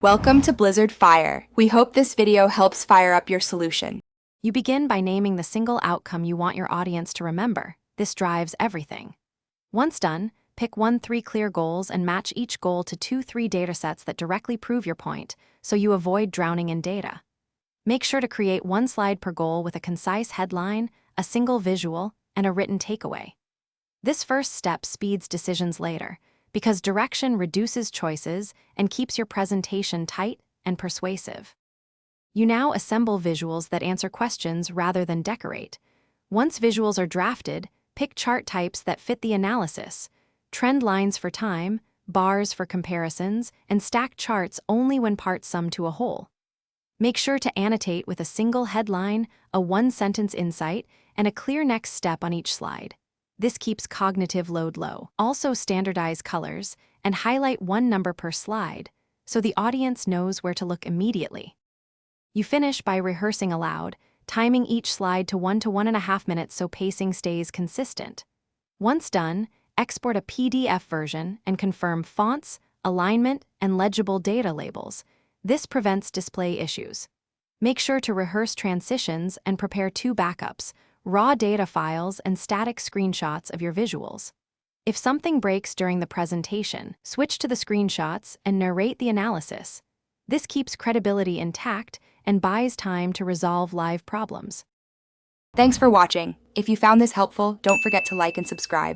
Welcome to Blizzard Fire. We hope this video helps fire up your solution. You begin by naming the single outcome you want your audience to remember. This drives everything. Once done, pick 1-3 clear goals and match each goal to 2-3 datasets that directly prove your point, so you avoid drowning in data. Make sure to create one slide per goal with a concise headline, a single visual, and a written takeaway. This first step speeds decisions later, because direction reduces choices and keeps your presentation tight and persuasive. You now assemble visuals that answer questions rather than decorate. Once visuals are drafted, pick chart types that fit the analysis. Trend lines for time, bars for comparisons, and stack charts only when parts sum to a whole. Make sure to annotate with a single headline, a one-sentence insight, and a clear next step on each slide. This keeps cognitive load low. Also standardize colors and highlight one number per slide so the audience knows where to look immediately. You finish by rehearsing aloud, timing each slide to 1 to 1.5 minutes so pacing stays consistent. Once done, export a PDF version and confirm fonts, alignment, and legible data labels. This prevents display issues. Make sure to rehearse transitions and prepare 2 backups, raw data files and static screenshots of your visuals. If something breaks during the presentation, switch to the screenshots and narrate the analysis. This keeps credibility intact and buys time to resolve live problems. Thanks for watching. If you found this helpful, don't forget to like and subscribe.